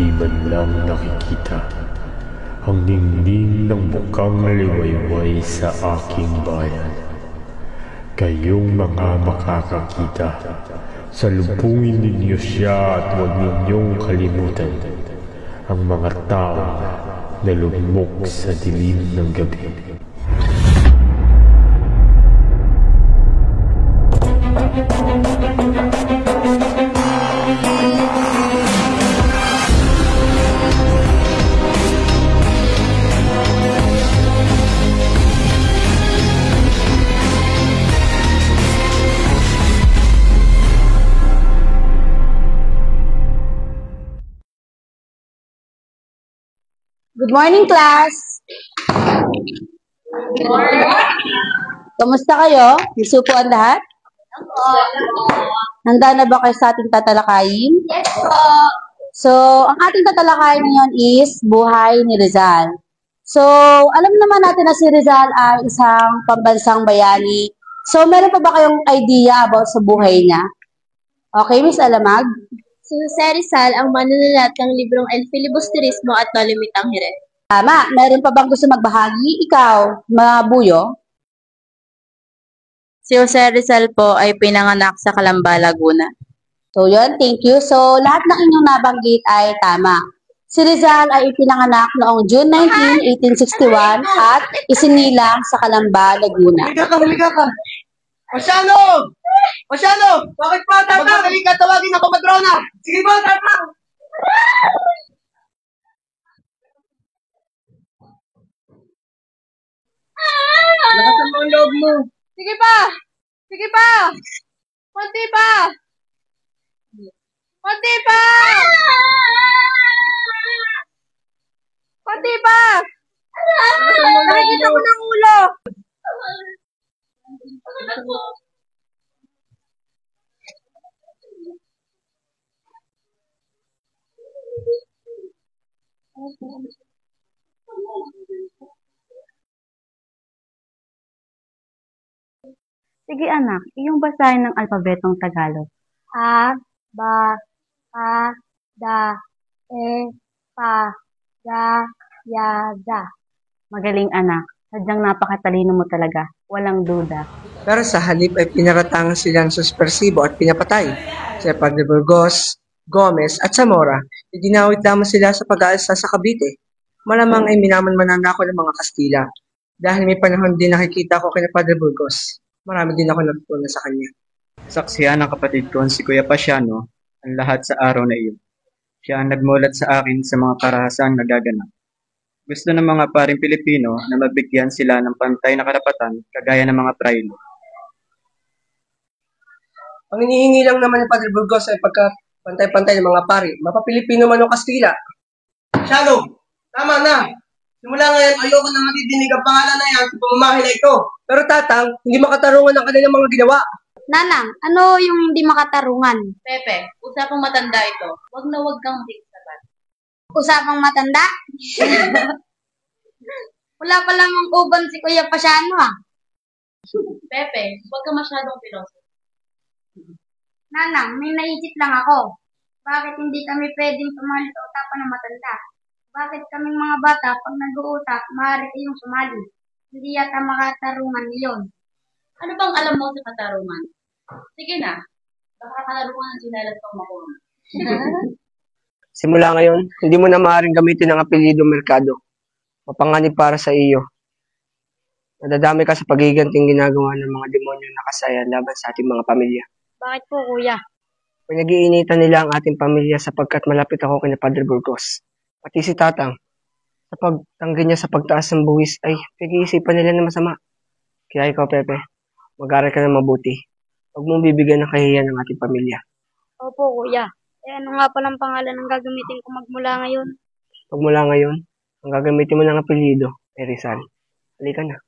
di man lang nakikita ang ningning ng bukang liwayway sa aking bayan. Kayong mga makakakita, salubungin ninyo siya at huwag ninyong kalimutan ang mga tao na lugmok sa dilim ng gabi. Good morning, class! Good morning. Kamusta kayo? Gusto po ang lahat? Handa na ba kayo sa ating tatalakayin? Yes po. So, ang ating tatalakayin ngayon is Buhay ni Rizal. So, alam naman natin na si Rizal ay isang pambansang bayani. So, meron pa ba kayong idea about sa buhay niya? Okay, Miss Alamag? Si Jose Rizal ang manunulat ng librong El Filibusterismo at No Limitang Hiren. Tama. Meron pa bang gusto magbahagi? Ikaw, Mabuyo? Si Jose Rizal po ay pinanganak sa Calamba, Laguna. So, yun. Thank you. So, lahat ng inyong nabanggit ay tama. Si Rizal ay ipinanganak noong June 19, 1861 at isinilang sa Calamba, Laguna. Halika ka. Masyano! Masyano! Bakit pa, Tatang? Magdali ka, tawagin ako, Madrona! Sige ba, Tatang? Lakasan mo ang loob mo. Sige pa! Sige pa! Konti pa! Konti pa! Konti pa! Nakikita ko ng ulo! Sige anak, iyong basahin ng alpabetong Tagalog. A, ba, a, da, e, pa, ga, ya, da. Magaling anak, sadyang napakatalino mo talaga, walang duda. Pero sa halip ay pinaratangan silang suspersibo at pinapatay. Si Padre Burgos, Gomez at Zamora, idinawit lamang sila sa pag-aalsa sa Cavite. Malamang ay minaman-manan ako ng mga Kastila. Dahil may panahon din nakikita ko kay Padre Burgos. Marami din ako natutunan sa kanya. Saksihan ng kapatid ko si Kuya Pasiano ang lahat sa araw na iyon. Siya ang nagmulat sa akin sa mga karahasang nagaganap. Gusto ng mga paring Pilipino na mabigyan sila ng pantay na karapatan kagaya ng mga prailo. Ang inihingi lang naman ni Padre Burgos ay pagka-pantay-pantay ng mga pari, mapapilipino man o Kastila. Shadow, tama na! Simula ngayon, ayoko na matidinig ang pangalan na yan sa pamamahay na ito. Pero Tatang, hindi makatarungan ang kanilang mga ginawa. Nanang, ano yung hindi makatarungan? Pepe, usapang matanda ito. Huwag na huwag kang magsabat. Usapang matanda? Wala pa lamang uban si Kuya Pasiano ah. Pepe, huwag ka masyadong piloso. Nanang, may naisip lang ako. Bakit hindi kami pwedeng sumali sa usapan ng matanda? Bakit kaming mga bata, pag nag-uusap, maaari kayong sumali? Hindi yata makatarungan niyon. Ano bang alam mo sa katarungan? Sige na, baka kalaro ka ng sinelas pang makulong. Simula ngayon, hindi mo na maaaring gamitin ang apelyido Mercado. Mapanganib para sa iyo. Nadadami ka sa pagiganting ginagawa ng mga demonyo na kasaya laban sa ating mga pamilya. Bakit po, Kuya? Pinag-iinitan nila ang ating pamilya sapagkat malapit ako kay Padre Burgos. Pati si Tatang, sa pagtanggi niya sa pagtaas ng buwis ay pag-iisipan nila na masama. Kaya ikaw, Pepe, mag-aral ka na mabuti. Huwag mong bibigyan ng kahihiyan ng ating pamilya. Opo, Kuya. Eh, ano nga palang pangalan ang gagamitin ko magmula ngayon? Pagmula ngayon, ang gagamitin mo ng apelyido ay Rizal. Halika na.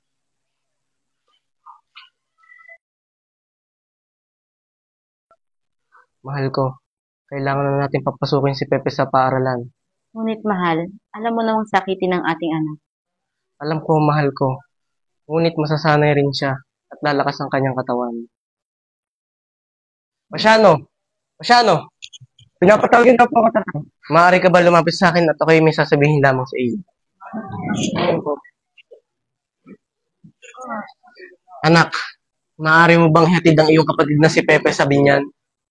Mahal ko, kailangan na natin papasukin si Pepe sa paaralan. Ngunit mahal, alam mo namang sakitin ng ating anak. Alam ko, mahal ko. Ngunit masasanay rin siya at lalakas ang kanyang katawan. Masyano! Masyano! Pinapatawagin na po ako, tatang. Maaari ka ba lumapit sa akin at ako'y may sasabihin lamang sa iyo? Anak, maaari mo bang hatid ang iyong kapatid na si Pepe sa binyan?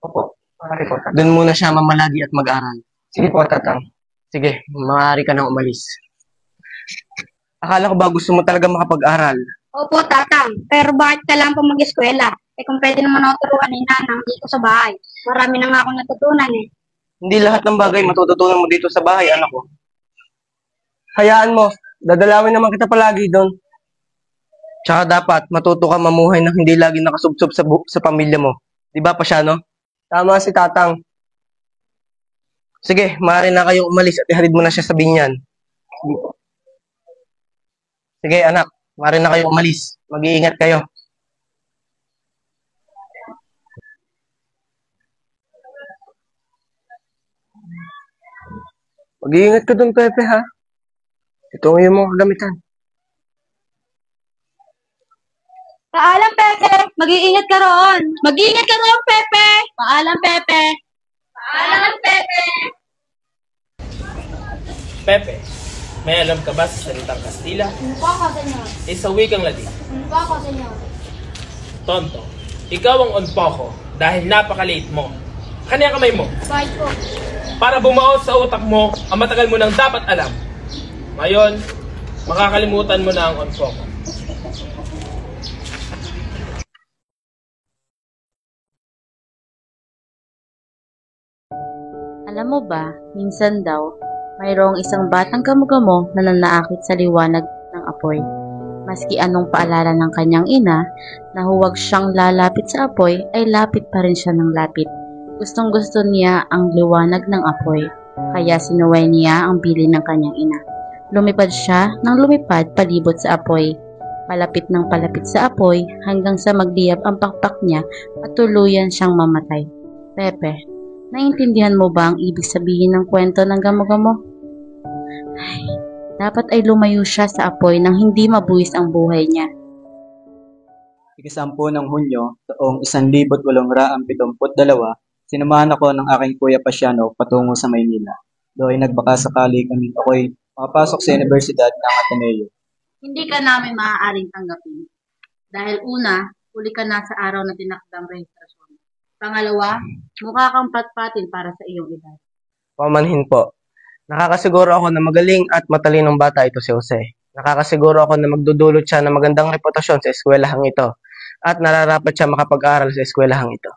Opo, maaari po, tatang. Doon muna siya mamalagi at mag-aral. Sige po, tatang. Sige, maaari ka nang umalis. Akala ko ba gusto mo talaga makapag-aral? Opo, tatang. Pero bakit kailangan pa mag-eskwela? Kung pwede naman ako turuan ni nanang dito sa bahay. Marami na nga akong natutunan eh. Hindi lahat ng bagay matututunan mo dito sa bahay, anak ko. Hayaan mo, dadalawin naman kita palagi doon. Tsaka dapat matuto ka mamuhay na hindi lagi nakasubsob sa pamilya mo. Di ba, Pasiano? Tama si tatang. Sige, maaari na kayong umalis at ihalid mo na siya sa binyan. Sige, anak, maaari na kayong umalis. Mag-iingat kayo. Mag-iingat ka doon, Pepe, ha? Ito ang iyong mga kagamitan. Paalam, Pepe! Mag-iingat ka roon! Mag-iingat ka roon, Pepe! Paalam, Pepe! Paalam, Pepe! Pepe, may alam ka ba sa salitang Kastila? Ano po ako, senyor? Sa wikang Latin. Ano po ako, senyor? Tonto, ikaw ang onpoko dahil napakaliit mo. Kanya kamay mo. Bakit po? Para bumaon sa utak mo ang matagal mo nang dapat alam. Ngayon, makakalimutan mo na ang onpoko. Alam mo ba, minsan daw, mayroong isang batang kamugamo na nanaakit sa liwanag ng apoy. Maski anong paalala ng kanyang ina na huwag siyang lalapit sa apoy, ay lapit pa rin siya ng lapit. Gustong gusto niya ang liwanag ng apoy, kaya sinuway niya ang bili ng kanyang ina. Lumipad siya nang lumipad palibot sa apoy. Palapit ng palapit sa apoy hanggang sa magliyab ang pakpak niya at tuluyan siyang mamatay. Pepe, naintindihan mo ba ang ibig sabihin ng kwento ng gamo-gamo? Ay, dapat ay lumayo siya sa apoy nang hindi mabuwis ang buhay niya. Ika-10 ng Hunyo, taong 1872, sinamahan ako ng aking kuya Pasiano patungo sa Maynila. Doon nagbaka sakali kami ako'y makapasok sa Universidad ng Ateneo. Hindi ka namin maaaring tanggapin. Dahil una, huli ka na sa araw na tinakdang rehistrasyon. Pangalawa, mukha kang patpatin para sa iyong edad. Pamanhin po. Nakakasiguro ako na magaling at matalinong bata ito si Jose. Nakakasiguro ako na magdudulot siya ng magandang reputasyon sa eskwelahang ito at nararapat siya makapag-aral sa eskwelahang ito.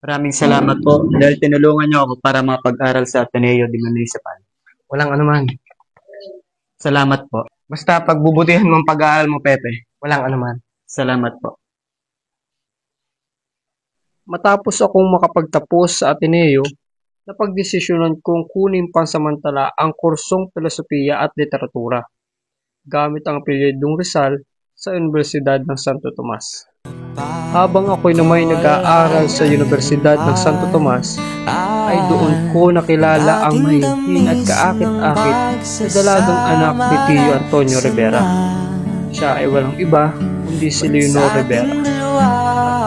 Maraming salamat po dahil tinulungan niyo ako para makapag-aral sa Ateneo de Municipal. Walang anuman. Salamat po. Basta pagbubutihan mo ang pag-aaral mo, Pepe. Walang anuman. Salamat po. Matapos akong makapagtapos sa Ateneo, napagdesisyonan kong kunin pansamantala ang kursong Filosofiya at Literatura gamit ang apelyidong Rizal sa Universidad ng Santo Tomas. Habang ako'y namay nag-aaral sa Universidad ng Santo Tomas, ay doon ko nakilala ang mahihin at kaakit-akit na dalagang anak ni Tio Antonio Rivera. Siya ay walang iba kundi si Leonor Rivera.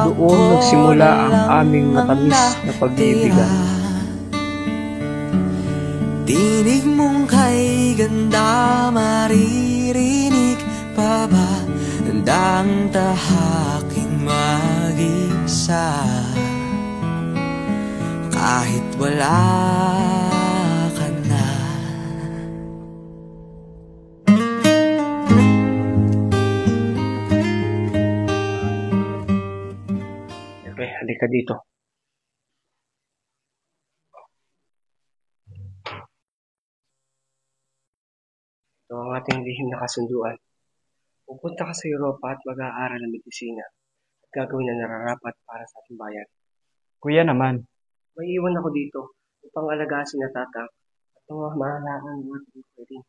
At doon nagsimula ang aming matamis na pag-iibigan. Tinig mong kay ganda, maririnig pa ba ang tahaking mag-isa kahit wala ka na. Okay, halika dito. Ito ang ating lihim na kasunduan. Pupunta ka sa Europa at mag-aaral ng medisina at gagawin na nararapat para sa ating bayan. Kuya naman, May iwan ako dito upang alagaan si Tatang at mga mahalaan ng ating pwedeng.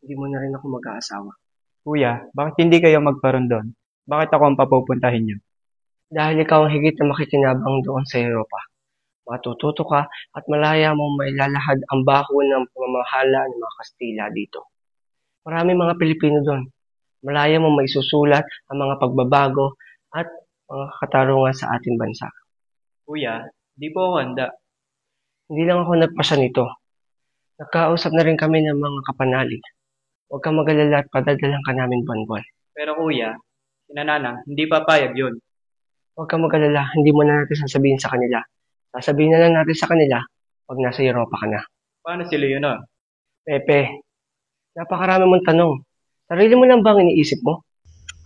Hindi mo na rin ako mag-aasawa. kuya, bakit hindi kayo magkaroon doon? Bakit ako ang papupuntahin niyo? Dahil ikaw ang higit na makikinabang doon sa Europa. Matututo ka at malaya mong mailalahad ang baho ng pamamahala ng mga Kastila dito. Maraming mga Pilipino doon. Malaya mong maisusulat ang mga pagbabago at mga katarungan sa ating bansa. Kuya, di po ako handa. Hindi lang ako nagpasa nito. Nagkausap na rin kami ng mga kapanalig. Huwag kang mag-alala at padadalan ka namin buwan-buwan. Pero kuya, sinanana, hindi papayag yun. Huwag kang mag-alala, hindi mo na natin sasabihin sa kanila. Sasabihin na lang natin sa kanila pag nasa Europa ka na. Paano sila yun ah? Pepe, napakarami mong tanong. Sarili mo lang bang iniisip mo?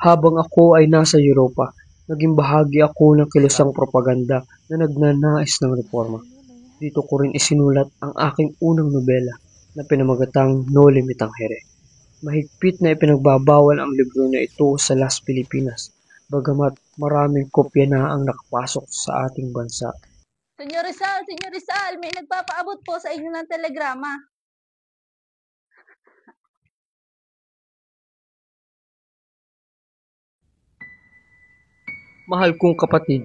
Habang ako ay nasa Europa, naging bahagi ako ng kilusang propaganda na nagnanais ng reforma. Dito ko rin isinulat ang aking unang nobela na pinamagatang No Limit Tangere. Mahigpit na ipinagbabawal ang libro na ito sa Las Pilipinas, bagamat maraming kopya na ang nakapasok sa ating bansa. Senyor Rizal, may nagpapaabot po sa inyo ng telegrama. Mahal kong kapatid,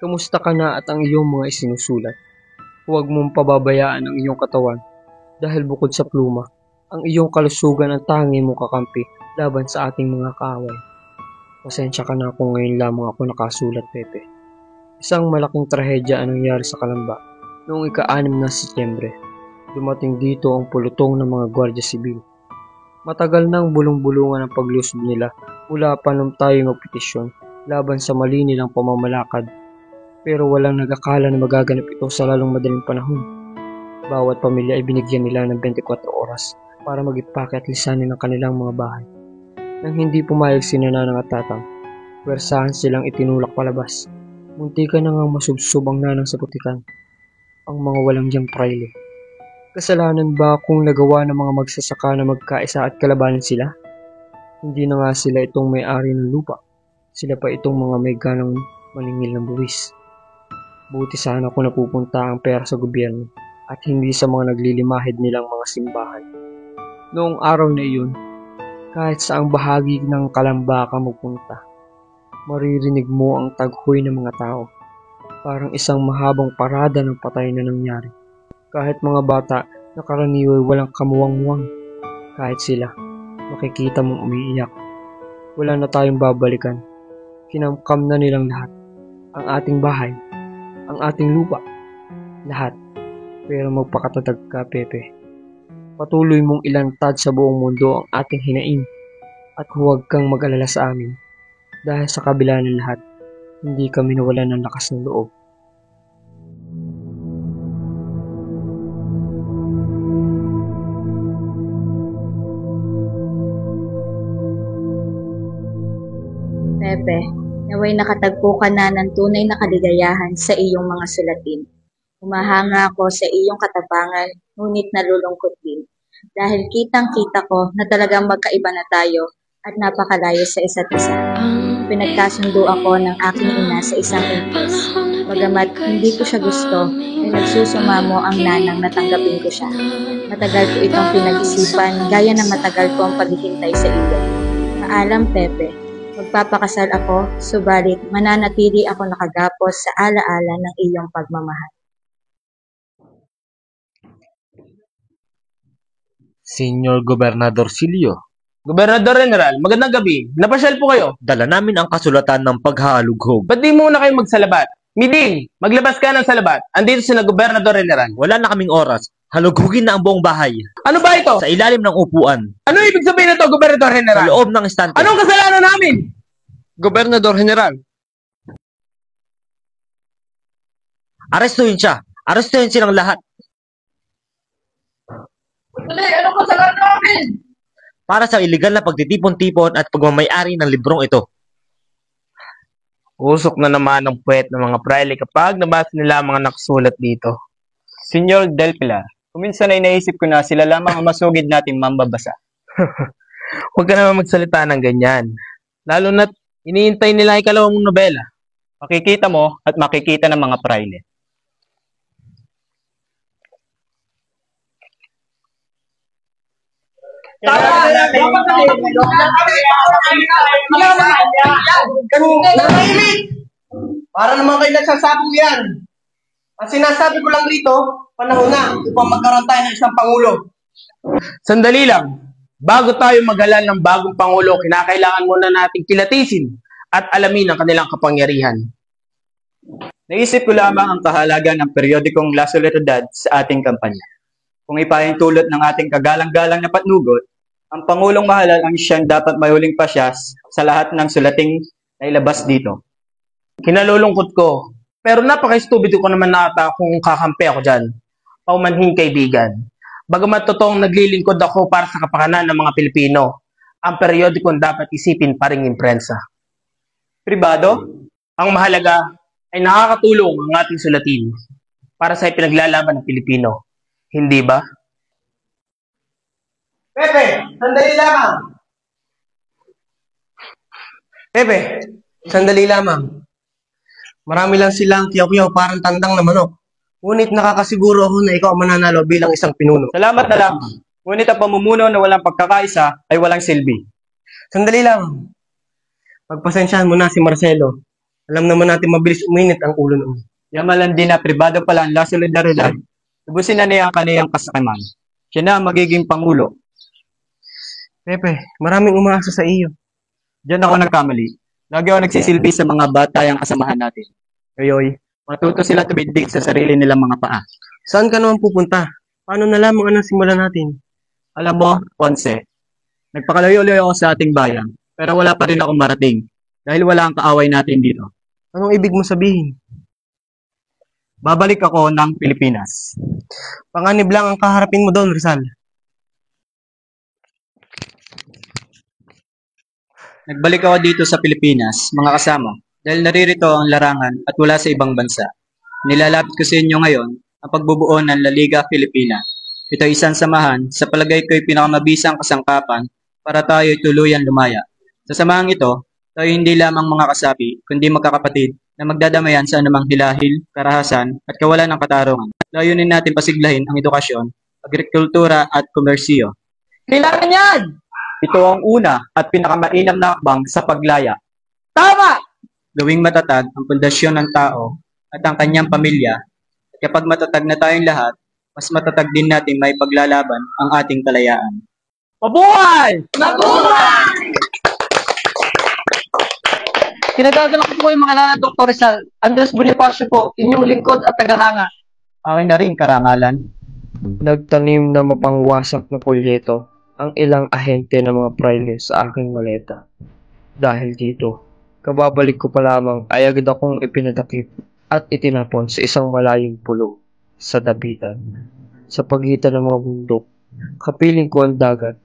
kamusta ka na at ang iyong mga isinusulat? Huwag mong pababayaan ang iyong katawan dahil bukod sa pluma, ang iyong kalusugan ang tangi mong kakampi laban sa ating mga kaaway. Pasensya ka na kung ngayon lamang ako nakasulat, Pepe. Isang malaking trahedya ang nangyari sa Kalamba noong ika-6 ng Setyembre. Dumating dito ang pulutong ng mga Gwardiya Sibil. Matagal nang bulong-bulungan ang paglusob nila mula pa nung tayo magpetisyon laban sa mali nilang pamamalakad. Pero walang nag-akala na magaganap ito sa lalong madaling panahon. Bawat pamilya ay binigyan nila ng 24 oras para mag-ipake at lisanin ang kanilang mga bahay. Nang hindi pumayag si Nanang at Tatang, wersahan silang itinulak palabas. Muntikan na ngang masubsob ang nanang sa putikan, ang mga walang diyang praile. Kasalanan ba kung nagawa ng mga magsasaka na magkaisa at kalabanan sila? Hindi na nga sila itong may-ari ng lupa. Sila pa itong mga may ganang maningil ng buwis. Buti sana kung napupunta ang pera sa gobyerno at hindi sa mga naglilimahid nilang mga simbahan. Noong araw na iyon, kahit saang bahagi ng Kalamba ka magpunta, maririnig mo ang taghoy ng mga tao. Parang isang mahabang parada ng patay na nangyari. Kahit mga bata na karaniway walang kamuwang-muwang. Kahit sila, makikita mong umiiyak. Wala na tayong babalikan. Kinamkam na nilang lahat. Ang ating bahay, ang ating lupa, lahat. Pero magpakatatag ka, Pepe. Patuloy mong ilantad sa buong mundo ang ating hinaing. At huwag kang mag-alala sa amin. Dahil sa kabila ng lahat, hindi kami nawalan ng lakas ng loob. Pepe, naway nakatagpo ka na ng tunay na kaligayahan sa iyong mga sulatin. Humahanga ako sa iyong katapangan, ngunit nalulungkot din. Dahil kitang-kita ko na talagang magkaiba na tayo at napakalayo sa isa't isa. Pinagkasundo ako ng aking ina sa isang impres. Bagamat hindi ko siya gusto, ay nagsusumamo ang nanang na tanggapin ko siya. Matagal ko itong pinag-isipan, gaya na matagal ko ang paghihintay sa iyo. Paalam, Pepe. Magpapakasal ako, subalit mananatili ako nakagapos sa alaala ng iyong pagmamahal. Senyor Gobernador Silio. Gobernador General, magandang gabi. Napasyal po kayo. Dala namin ang kasulatan ng paghahalughog. Ba't di muna kayo magsalabat? Miding, maglabas ka ng salabat. Andito sila Gobernador General. Wala na kaming oras. Halughugin na ang buong bahay. Ano ba ito? Sa ilalim ng upuan. Ano ibig sabihin nito, Gobernador General? Sa loob ng estante. Anong kasalanan namin? Gobernador General. Arestuhin siya. Arestuhin silang lahat. Anong kasalanan namin? Para sa iligal na pagtitipon-tipon at pagmamayari ng librong ito. Usok na naman ang puwet ng mga praile kapag nabasa nila ang mga nakasulat dito. Senyor Del Pilar, kuminsan ay naisip ko na sila lamang ang masugid nating mambabasa. Huwag ka naman magsalita ng ganyan. Lalo na't iniintay nila ikalawang nobela. Makikita mo at makikita ng mga praile. Para naman kayo nagsasabong yan. Ang sinasabi ko lang rito, panahon na upang magkaroon tayo ng isang Pangulo. Sandali lang. Bago tayo maghalal ng bagong Pangulo, kinakailangan muna nating kilatisin at alamin ang kanilang kapangyarihan. Naisip ko lamang ang kahalagan ng periodikong La Solidaridad sa ating kampanya. Kung ipahintulot ng ating kagalang-galang na patnugot, ang Pangulong Mahalal ang siyang dapat may huling pasyas sa lahat ng sulating na ilabas dito. Kinalulungkot ko, pero napaka-stupido ko naman na ata kung kakampi ako dyan. Paumanhing kaibigan. Bagamat totoong naglilingkod ako para sa kapakanan ng mga Pilipino, ang periodikong dapat isipin pa ring imprensa. Pribado? Ang mahalaga ay nakakatulong ang ating sulatin para sa ipinaglalaban ng Pilipino. Hindi ba? Pepe, sandali lamang. Pepe, sandali lamang. Marami lang silang kiyaw-kiyaw parang tandang na manok. Ngunit nakakasiguro ako na ikaw ang mananalo bilang isang pinuno. Salamat na lang. Ngunit ang pamumuno na walang pagkakaisa ay walang silbi. Sandali lang. Pagpasensyahan mo na si Marcelo. Alam naman natin mabilis uminit ang ulo noon. Yamalan din na pribado pala ang La Solidaridad. Lubusin na niya ang kaniyang kasakiman. Siya na ang magiging Pangulo. Pepe, maraming umaasa sa iyo. Diyan ako nagkamali. Lagi ako nagsisilbi sa mga bata ang kasamahan natin. Ngayon, matuto sila tumindig sa sarili nilang mga paa. Saan ka naman pupunta? Paano na lamang ang simulan natin? Alam mo, Ponce, nagpakalayo-layo ako sa ating bayan, pero wala pa rin akong marating dahil wala ang kaaway natin dito. Anong ibig mo sabihin? Babalik ako ng Pilipinas. Panganib lang ang kaharapin mo doon, Rizal. Nagbalik ako dito sa Pilipinas, mga kasama, dahil naririto ang larangan at wala sa ibang bansa. Nilalapit ko sa inyo ngayon ang pagbubuo ng La Liga Filipina. Ito ay isang samahan, sa palagay ko ay pinakamabisang kasangkapan para tayo ay tuluyan lumaya. Sa samahan ito, tayo hindi lamang mga kasapi, kundi magkakapatid na magdadamayan sa anumang hilahil, karahasan at kawalan ng katarungan. Layunin natin pasiglahin ang edukasyon, agrikultura at komersiyo. Kailangan yan! Ito ang una at pinakamainam na hakbang sa paglaya. Tama! Gawing matatag ang pundasyon ng tao at ang kanyang pamilya. At kapag matatag na tayong lahat, mas matatag din natin may paglalaban ang ating kalayaan. Mabuhay! Mabuhay! Kinagagalak ko po yung mga nana, Dr. Rizal. Andres Bonifacio po, inyong lingkod at tagahanga. Akin na rin karangalan. Nagtanim na mapangwasak na polyeto ang ilang ahente ng mga praile sa aking maleta. Dahil dito, kababalik ko pa lamang ay agad akong ipinatakip at itinapon sa isang malayong pulo sa dapitan. Sa pagitan ng mga bundok, kapiling ko ang dagat.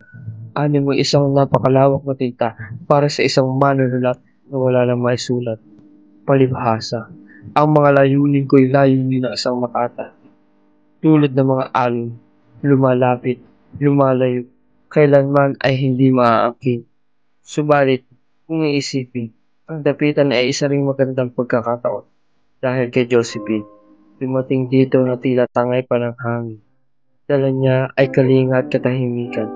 Ani mo isang napakalawak na tinta para sa isang manunulat na wala nang maisulat. Palibhasa, ang mga layunin ko'y layunin ng isang makata. Tulad ng mga alon, lumalapit, lumalayo, kailanman ay hindi maaangkin. Subalit, kung iisipin, ang dapitan ay isa ring magandang pagkakataon. Dahil kay Josephine, dumating dito na tila tangay pa ng hangin. Dala niya ay kalinga at katahimikan.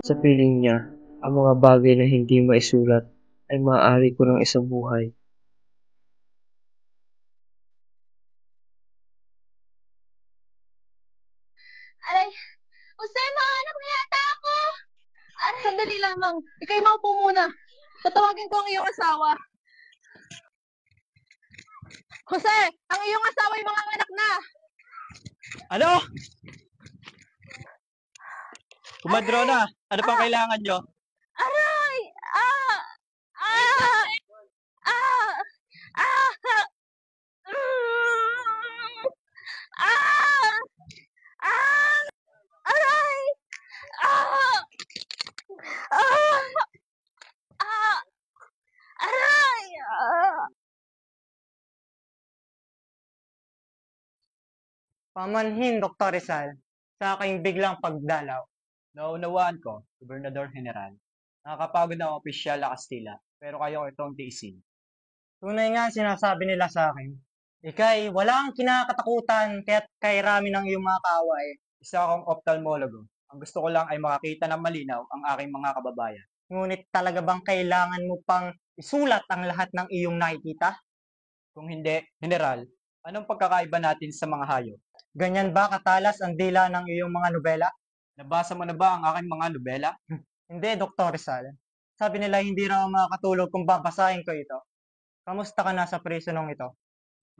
Sa piling niya, ang mga bagay na hindi maisulat ay maaari ko ng isang buhay. Aray, Jose, mahanap na yata ako. Aray, sandali lamang. Ika'y maupo muna. Tatawagin ko ang iyong asawa. Jose, ang iyong asawa ay mga anak na. Ano? Kumadrona, ano pang kailangan nyo? Aray! Ah! Ah! Ah! Ah! Ah! Ah! Aray! Ah! Ah! Ah! Aray! Ah! Pamanhin, Dr. Rizal, sa aking biglang pagdalaw. Naunawaan ko, Gobernador General. Nakakapagod na ang opisyal na Kastila, pero kayo itong tiisin. Tunay nga sinasabi nila sa akin. Ika'y walang kinakatakutan kaya't kay rami ng iyong mga kaaway. Isa akong ophthalmologo. Ang gusto ko lang ay makakita ng malinaw ang aking mga kababayan. Ngunit talaga bang kailangan mo pang isulat ang lahat ng iyong nakikita? Kung hindi, General, Anong pagkakaiba natin sa mga hayop? Ganyan ba katalas ang dila ng iyong mga nobela? Nabasa mo na ba ang aking mga nobela? Hindi, Dr. Rizal. Sabi nila hindi raw makakatulog kung babasahin ko ito. Kamusta ka na sa prisonong ito?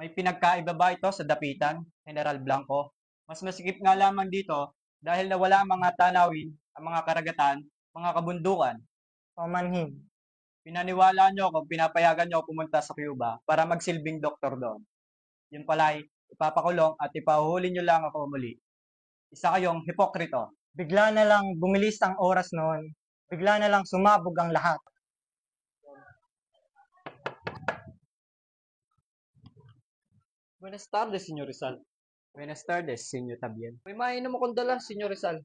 May pinagkaiba ba ito sa dapitan, General Blanco? Mas masikip nga lamang dito dahil nawala ang mga tanawin, ang mga karagatan, mga kabundukan. Pamanhin. Pinaniwala nyo kung pinapayagan nyo pumunta sa Cuba para magsilbing doktor doon. Yun pala'y ipapakulong at ipahuhuli nyo lang ako muli. Isa kayong hipokrito. Bigla na lang bumilis ang oras noon. Bigla na lang sumabog ang lahat. Buenas tardes, Senyor Rizal. Buenas tardes, Senyor Tabian. May mainom akong dala, Senyor Rizal.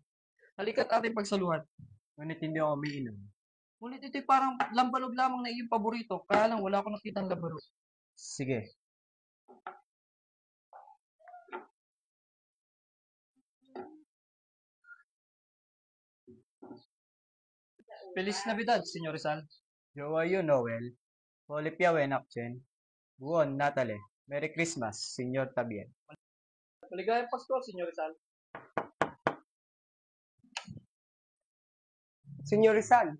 Halika't ating pagsaluhan. Ngunit hindi ako umiinom. Ngunit ito'y parang lambalog lamang na iyong paborito. Kaya lang wala akong nakitang labarog. Sige. Feliz Navidad, Senyor Rizal. Jowayo Noel. Holy Piawen Akchen. Buon Natale. Merry Christmas, Senyor Tabian. Maligayang Pasko, Senyor Rizal. Senyor Rizal,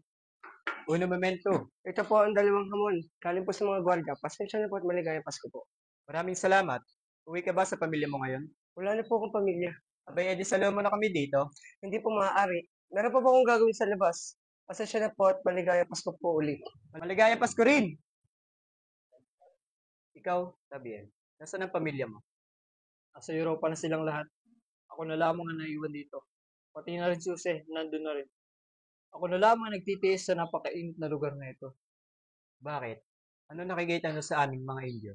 Uno momento. ito po ang dalawang hamon. Galing po sa mga gwardiya. Pasensya na po at maligayang Pasko po. Maraming salamat. Uwi ka ba sa pamilya mo ngayon? Wala na po akong pamilya. Abay, edi salo mo na kami dito. Hindi po maaari. Meron pa po akong gagawin sa labas. Pasensya na po at maligayang Pasko po uli. Maligayang Pasko rin! Ikaw, Tabian, nasaan ang pamilya mo? Nasa Europa na silang lahat. Ako na lamang ang naiwan dito. Pati na rin si Jose, nandun na rin. Ako na lamang ang nagtitiis sa napakainit na lugar na ito. Bakit? Ano nakikita nyo sa aming mga Indio?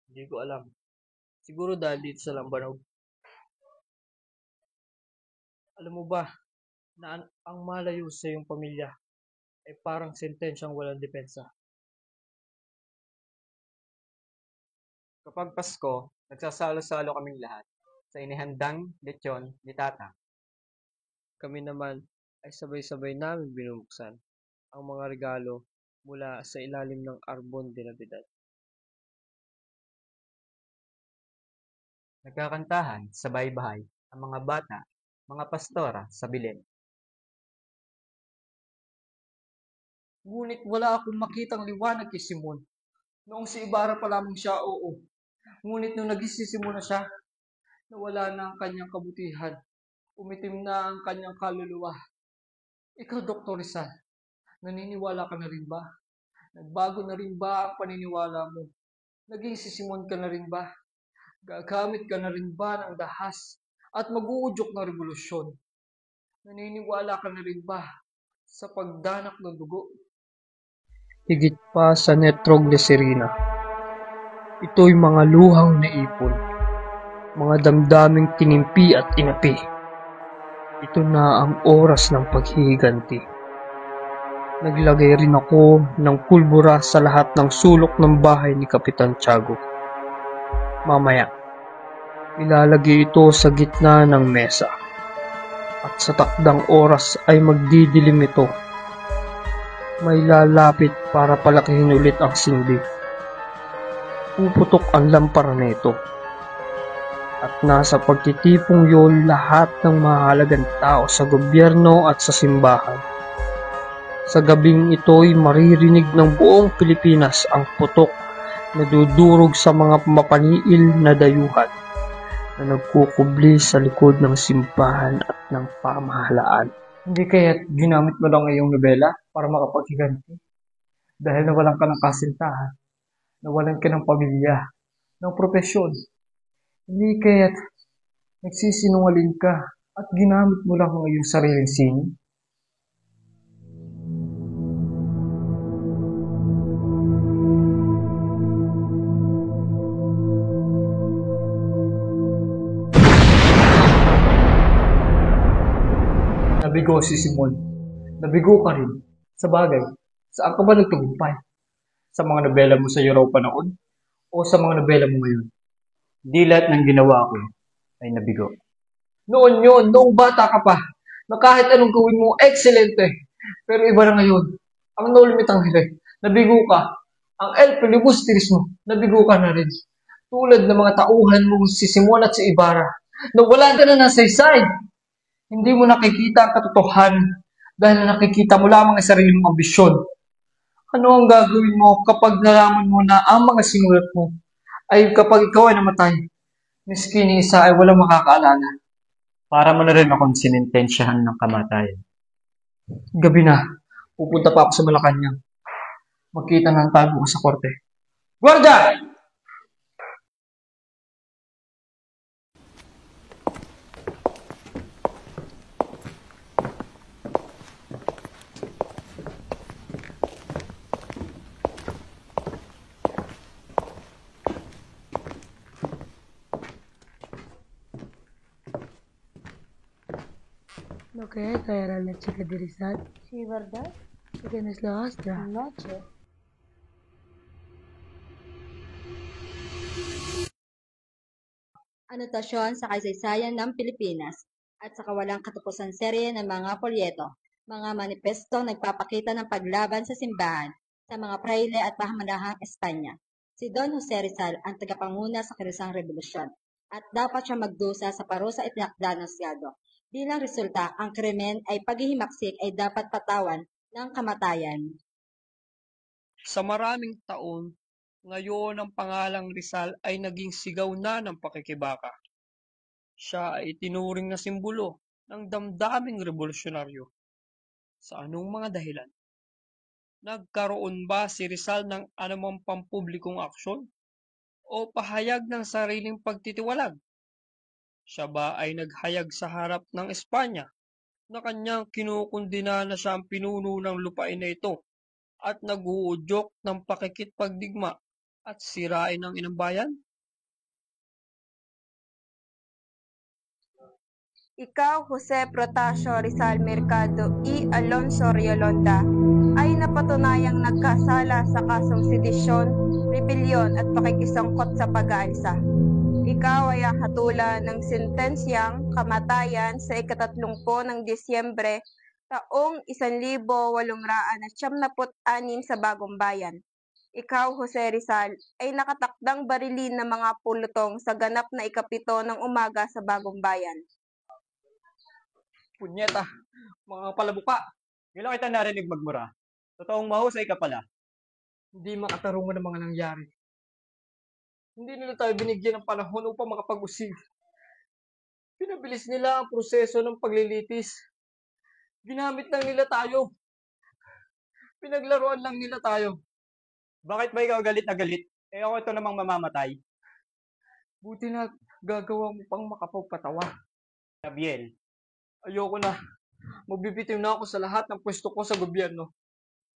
Hindi ko alam. Siguro dahil dito sa Lambanog. Alam mo ba, na ang malayo sa iyong pamilya ay parang sentensyang walang depensa. Kapag Pasko, nagsasalo-salo kaming lahat sa inihandang lechon ni Tata. Kami naman ay sabay-sabay namin binubuksan ang mga regalo mula sa ilalim ng Arbon de Navidad. Nagkakantahan sa bahay-bahay ang mga bata, mga pastora sa Bilen. Ngunit wala akong makitang liwanag kay Simon. Noong si Ibarra pa lamang siya, oo. Ngunit nung nagsisisimula siya, nawala na ang kanyang kabutihan. Umitim na ang kanyang kaluluwa. Ikaw, Dr. Rizal, naniniwala ka na rin ba? Nagbago na rin ba ang paniniwala mo? Naging si Simon ka na rin ba? Gagamit ka na rin ba ng dahas at mag-uudyok ng revolusyon? Naniniwala ka na rin ba sa pagdanak ng dugo? Higit pa sa nitroglicerina. Ito'y mga luhang naipon, mga damdaming tinimpi at inapi. Ito na ang oras ng paghihiganti. Naglagay rin ako ng pulbura sa lahat ng sulok ng bahay ni Kapitan Tiago. Mamaya, ilalagay ito sa gitna ng mesa. At sa takdang oras ay magdidilim ito. May lalapit para palakihin ulit ang sindi. Puputok ang lampara nito. At nasa pagtitipong yun lahat ng mahalagang tao sa gobyerno at sa simbahan. Sa gabing ito'y maririnig ng buong Pilipinas ang putok na dudurog sa mga mapaniil na dayuhan na nagkukubli sa likod ng simbahan at ng pamahalaan. Hindi kaya't ginamit mo lang iyong nobela para makapaghiganti? Dahil nawalan ka ng kasintahan, nawalan ka ng pamilya, ng propesyon. Hindi kaya't nagsisinungaling ka at ginamit mo lang ang iyong sariling sining? Nabigo si Simon. Nabigo ka rin. Sa bagay, saan ka ba nagtagumpay? Sa mga nobela mo sa Europa noon? O sa mga nobela mo ngayon? Di lahat ng ginawa ko ay nabigo. Noon yun, noong bata ka pa, na kahit anong gawin mo, excelente. Pero iba na ngayon. Ang no limit ang hiray. Nabigo ka. Ang El Filibusteris mo, nabigo ka na rin. Tulad ng mga tauhan mong si Simon at si Ibarra, na wala ka na ng saysay. Hindi mo nakikita ang katotohanan dahil nakikita mo lamang ang sarili mong ambisyon. Ano ang gagawin mo kapag nalaman mo na ang mga sinulat mo ay kapag ikaw ay namatay, miski ni isa ay walang makakaalala? Para mo na rin akong sinintensyahan ng kamatayan. Gabi na, pupunta pa ako sa Malacanang. Magkita na tayo bukas sa korte. Guarda! ¿No crees que era la chica de Rizal? Sí, ¿verdad? ¿Quién es la otra? Noche. Anotasyon sa kasaysayan ng Pilipinas at sa kawalang katapusan serye ng mga polyeto, mga manifestong nagpapakita ng paglaban sa simbahan sa mga praile at pahamanahang Espanya. Si Don Jose Rizal ang tagapanguna sa kilusang revolusyon at dapat siya magdusa sa parusa itinakda ng Senado. Bilang resulta, ang krimen ay paghihimaksik ay dapat patawan ng kamatayan. Sa maraming taon, ngayon ang pangalang Rizal ay naging sigaw na ng pakikibaka. Siya ay tinuring na simbolo ng damdaming revolusyonaryo. Sa anong mga dahilan? Nagkaroon ba si Rizal ng anumang pampublikong aksyon? O pahayag ng sariling pagtitiwalag? Siya ba ay naghayag sa harap ng Espanya na kanyang kinukundina na siya ang pinuno ng lupain na ito at nag-uudyok ng pakikipagdigma at sirain ng inang bayan? Ikaw, Jose Protasio Rizal Mercado y Alonso Riolonda, ay napatunayang nagkasala sa kasong sedisyon, rebelyon at pakikisangkot sa pag-aalsa. Ikaw ay hatulan ng sentensyang kamatayan sa 30 ng Disyembre taong 1896 sa Bagong Bayan. Ikaw, Jose Rizal, ay nakatakdang barilin ng mga pulutong sa ganap na 7 ng umaga sa Bagong Bayan. Punyeta, mga palabuka. Kailan kita narinig magmura? Totoong mahusay ka pala. Hindi makatarungan ng mga nangyari. Hindi nila tayo binigyan ng panahon upang makapag-usig. Pinabilis nila ang proseso ng paglilitis. Ginamit lang nila tayo. Pinaglaruan lang nila tayo. Bakit ba ikaw galit na galit? Eh ako ito namang mamamatay. Buti na gagawa mo pang makapagpatawa. Gabriel. Ayoko na. Magbibitiw na ako sa lahat ng pwesto ko sa gobyerno.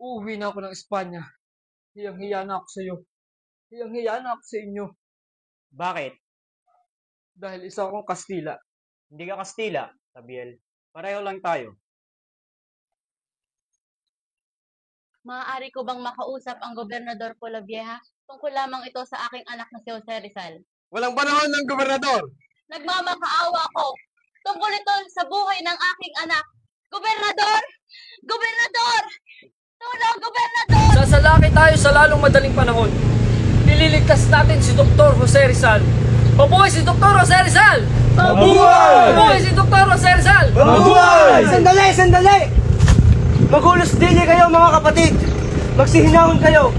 Uuwi na ako ng Espanya. Hiyang-hiya na ako sa iyo. Hiyang-hiya na ako sa inyo. Bakit? Dahil isa akong Kastila. Hindi ka Kastila, Gabriel. Pareho lang tayo. Maaari ko bang makausap ang Gobernador Polavieja? Tungkol lamang ito sa aking anak na si Jose Rizal. Walang panahon ng gobernador! Nagmamakaawa ko. Tungkol ito sa buhay ng aking anak. Gobernador! Gobernador! Tulong, Gobernador! Sasalaki tayo sa lalong madaling panahon. Nililigtas natin si Dr. Jose Rizal. Mabuhay si Dr. Jose Rizal! Mabuhay! Mabuhay si Dr. Jose Rizal! Mabuhay! Sandali! Sandali! Magulos din kayo mga kapatid. Magsihinahon kayo.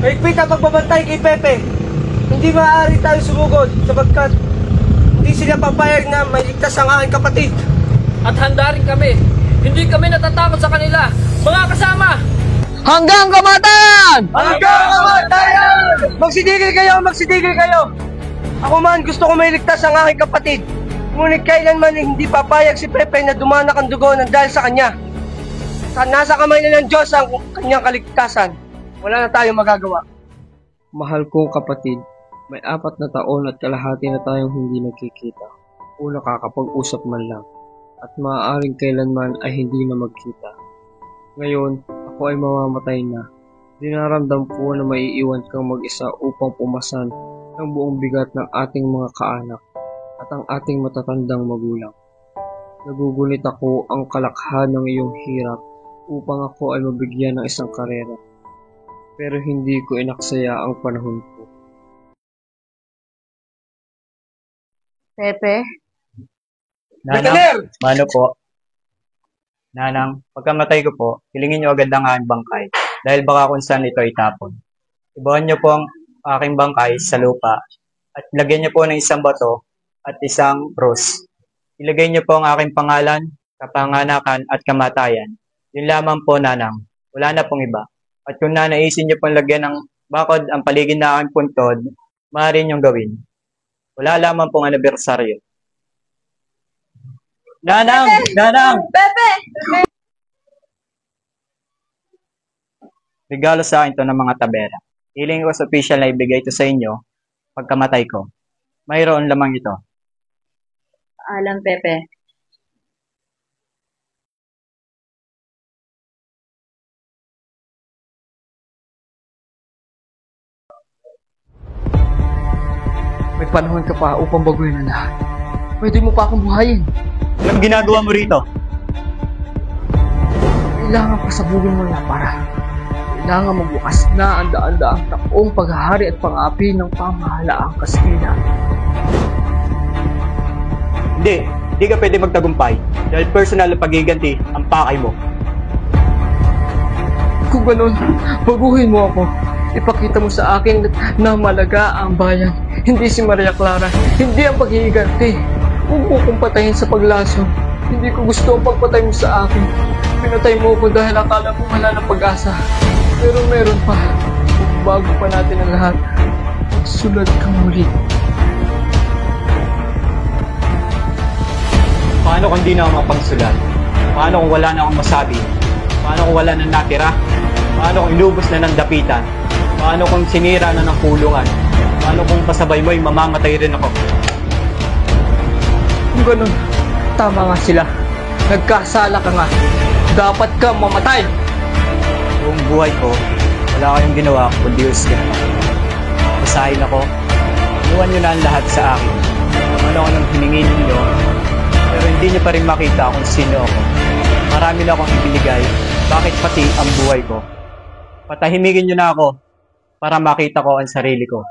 Maigpit ang pagbabantay kay Pepe. Hindi maaari tayo sumugod sapagkat hindi sila papayag na mailigtas ang aking kapatid. At handa rin kami. Hindi kami natatakot sa kanila. Mga kasama! Hanggang kamatayan! Hanggang kamatayan! Magsitigil kayo! Magsitigil kayo! Ako man gusto ko mailigtas ang aking kapatid. Ngunit kailanman hindi papayag si Pepe na dumanak ang dugo ng dahil sa kanya. Nasa kamay na ng Diyos ang kanyang kaligtasan. Wala na tayong magagawa. Mahal kong kapatid, may 4 na taon at kalahati na tayong hindi nagkikita o nakakapag-usap man lang at maaaring kailanman ay hindi na magkita. Ngayon, ako ay mamamatay na. Dinaramdam ko na maiiwan kang mag-isa upang pumasan ng buong bigat ng ating mga kaanak at ang ating matatandang magulang. Nagugunit ako ang kalakhan ng iyong hirap upang ako ay mabigyan ng isang karera. Pero hindi ko inaksaya ang panahon ko. Pepe? Nanang, mano po? Nanang, pagkamatay ko po, hilingin niyo agad ang aking bangkay dahil baka kung saan ito itapon. Ibawan niyo po ang aking bangkay sa lupa at lagyan niyo po ng isang bato at isang cross. Ilagay niyo po ang aking pangalan, kapanganakan at kamatayan. Yun lamang po, Nanang. Wala na pong iba. At kung nanaisin niyo pong lagyan ng bakod ang paligid na aking puntod, maaari niyong gawin. Wala lamang pong anibersaryo. Nanang! Pepe! Nanang! Pepe! Regalo sa akin to ng mga tabera. Hiling ko sa official na ibigay ito sa inyo pagkamatay ko. Mayroon lamang ito. Alam, Pepe. May panahon ka pa upang baguhin ang lahat. Pwede mo pa akong buhayin. Anong ginagawa mo rito? Kailangan pasabugin mo na para. Kailangan magbukas na ang daan-daang taong paghahari at pang-api ng pamahalaang Kastila. Hindi ka pwede magtagumpay dahil personal na pagiganti ang pakay mo. Kung ganun, baguhin mo ako. Ipakita mo sa akin na malaga ang bayan. Hindi si Maria Clara, hindi ang paghihiganti. Huwag mo kong patayin sa paglason. Hindi ko gusto ang pagpatay mo sa akin. Pinatay mo ako dahil akala mo wala ng pag-asa. Pero meron pa. Bago pa natin ang lahat, magsulat ka muli. Paano kung di na ako mapagsulat? Paano kung wala na akong masabi? Paano kung wala na natira? Paano kung inubos na ng dapitan? Paano kung sinira na ng kulungan? Paano kung pasabay mo ay mamamatay rin ako? Kung ganun, tama nga sila. Nagkasala ka nga. Dapat ka mamatay. Buong buhay ko, wala kayong ginawa kundi uskin ako. Masahin ako. Iwan nyo na ang lahat sa akin. Ano ako nang hiningin ninyo, pero hindi nyo pa rin makita kung sino ako. Marami na akong ibinigay. Bakit pati ang buhay ko? Patahimigin nyo na ako para makita ko ang sarili ko.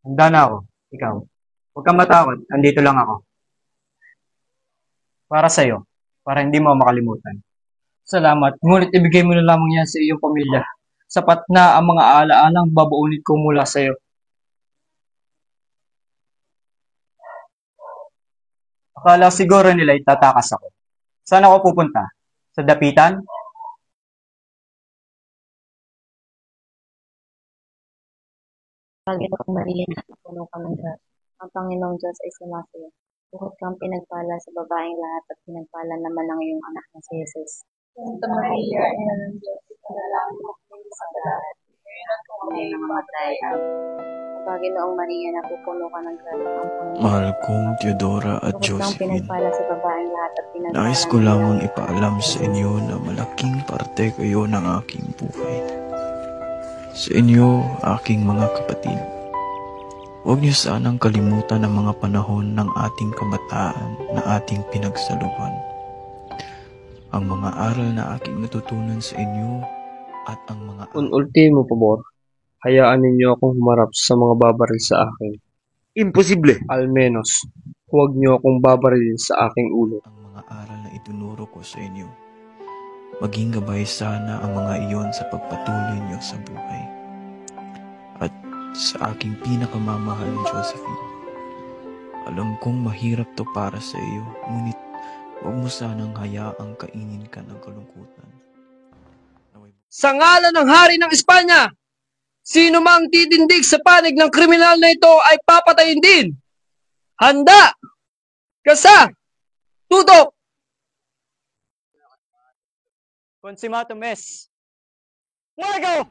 Handa na ako. Ikaw. Huwag kang matakot. Andito lang ako. Para sa'yo. Para hindi mo makalimutan. Salamat. Ngunit ibigay mo na lamang yan sa iyong pamilya. Sapat na ang mga alaalang babaunit ko mula sa iyo. Akala siguro nila itatakas ako. Saan ako pupunta? Sa dapitan? Panginoong Maria, puno ka ng grasya. Ang Panginoong Diyos ay sumasayo. Bukod kang pinagpala sa babaeng lahat at pinagpala naman ang iyong anak na si Jesus. Santa Maria, ina ng Diyos, panalangin mo kami sa lahat. Ngayon at kung kami mamatay. Ang Panginoong Maria, napupuno ka ng grasya. Ang Panginoong Mahal kong Teodora at Bukod kang Josephine, pinagpala sa babaeng lahat at pinagpala nais ko lamang ipaalam sa inyo na malaking parte kayo ng aking buhay. Sa inyo, aking mga kapatid, huwag niyo sanang kalimutan ang mga panahon ng ating kabataan na ating pinagsaluhan. Ang mga aral na aking natutunan sa inyo at ang mga... Un ultimo pabor, hayaan ninyo akong humarap sa mga babaril sa akin. Imposible! Al menos, huwag niyo akong babarilin sa aking ulo. Ang mga aral na itinuro ko sa inyo, maging gabay sana ang mga iyon sa pagpatuloy niyo sa buhay. sa aking pinakamamahal na Josephine. Alam kong mahirap to para sa iyo, ngunit huwag mo sanang hayaang kainin ka ng kalungkutan. Sa ngalan ng Hari ng Espanya, sino mang titindig sa panig ng kriminal na ito ay papatayin din. Handa! Kasa! Tutok! Consumatum es. Muego!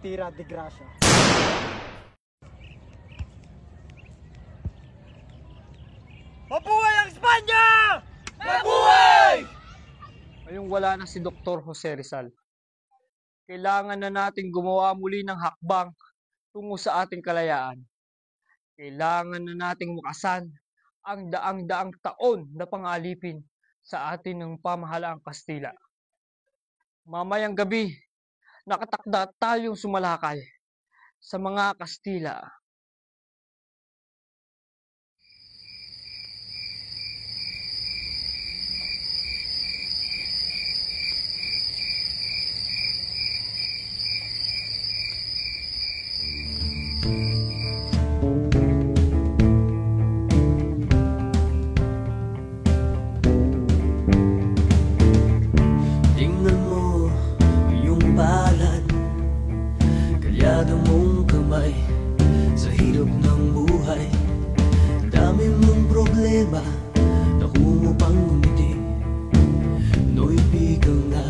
Tira de gracia. Mabuhay ang Espanya! Mabuhay! Ngayong wala na si Dr. Jose Rizal, kailangan na nating gumawa muli ng hakbang tungo sa ating kalayaan. Kailangan na nating wakasan ang daang-daang taon na pangalipin sa atin ng pamahalaang Kastila. Mamayang gabi, nakatakda tayong sumalakay sa mga Kastila. Tingnan mo yung palad, kalyado mong kamay sa hirap ng buhay. Dami mong problema, naku mo pang ngumiti. No'y bigang na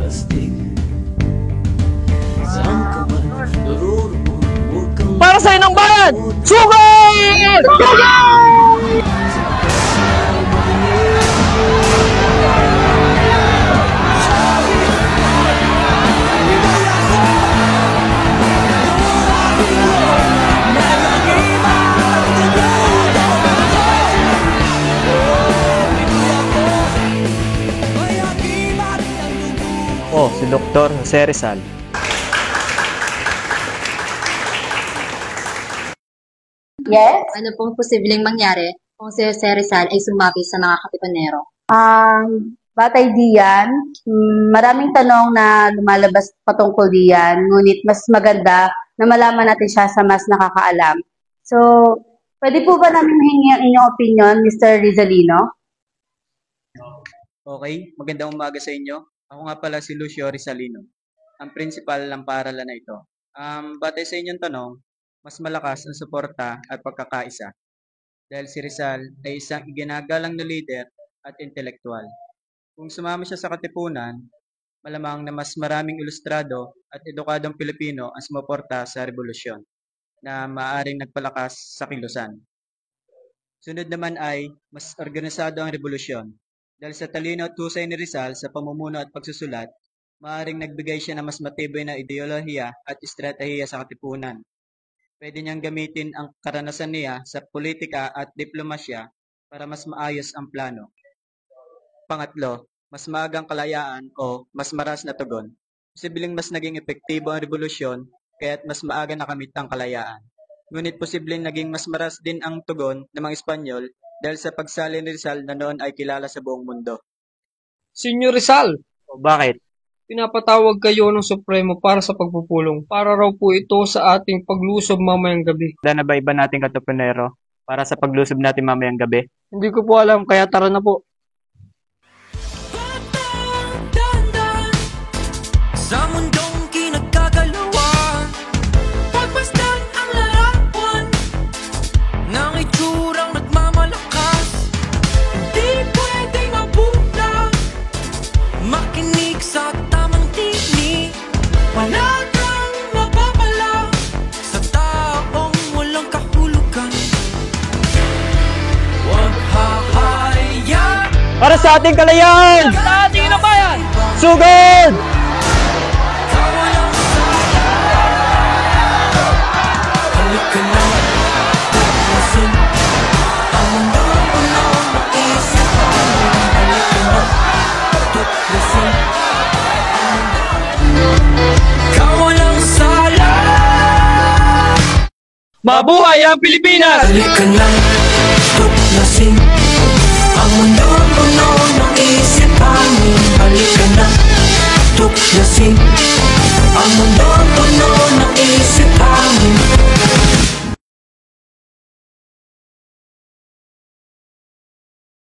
astig. Saan ka man naroroon, huwag kang para sa inang bayan! Sugod! Oh, si Dr. Jose Rizal. Yes? Ano pong posibleng mangyari kung si Jose Rizal ay sumapi sa mga katipunero? Batay diyan, maraming tanong na lumalabas patungkol diyan, ngunit mas maganda na malaman natin siya sa mas nakakaalam. So, pwede po ba namin hingi ang inyong opinion, Mr. Rizalino? Okay, magandang umaga sa inyo. Ako nga pala si Lucio Rizalino, ang principal ng paaralan na ito. Batay sa inyong tanong, mas malakas ang suporta at pagkakaisa. Dahil si Rizal ay isang iginagalang na leader at intelektual. Kung sumama siya sa katipunan, malamang na mas maraming ilustrado at edukadong Pilipino ang sumuporta sa revolusyon na maaaring nagpalakas sa kilusan. Sunod naman ay mas organisado ang revolusyon. Dahil sa talino at husay ni Rizal sa pamumuno at pagsusulat, maaaring nagbigay siya ng mas matibay na ideolohiya at estratehiya sa katipunan. Pwede niyang gamitin ang karanasan niya sa politika at diplomasya para mas maayos ang plano. Pangatlo, mas maagang kalayaan o mas maras na tugon. Posibleng mas naging epektibo ang revolusyon kaya't mas maaga nakamit ang kalayaan. Ngunit posibleng naging mas maras din ang tugon ng mga Espanyol dahil sa pagsali ni Rizal na noon ay kilala sa buong mundo. Senyor Rizal, Bakit? pinapatawag kayo ng Supremo para sa pagpupulong. Para raw po ito sa ating paglusob mamayang gabi. Na ba iba nating katipunero para sa paglusob natin mamayang gabi? Hindi ko po alam, kaya tara na po. Sa mundong kinagkagalawan, pagmasdan ang larawan ng itsurang nagmamalakas. Hindi pwedeng mabulag, makinig sa tamang tinig. Palagang mapapala sa taong walang kahulugan. Huwag hahayaan Para sa ating kalayaan! Sa ating inabayan! Sugod! Halika na, tuklasin ang mundong unang maisip. Halika na, tuklasin ang mundong. Ikaw walang sala. Mabuhay ang Pilipinas! Halika na, tuklasin ang mundo-mundo ng isipan mo. Halika na, tuklasin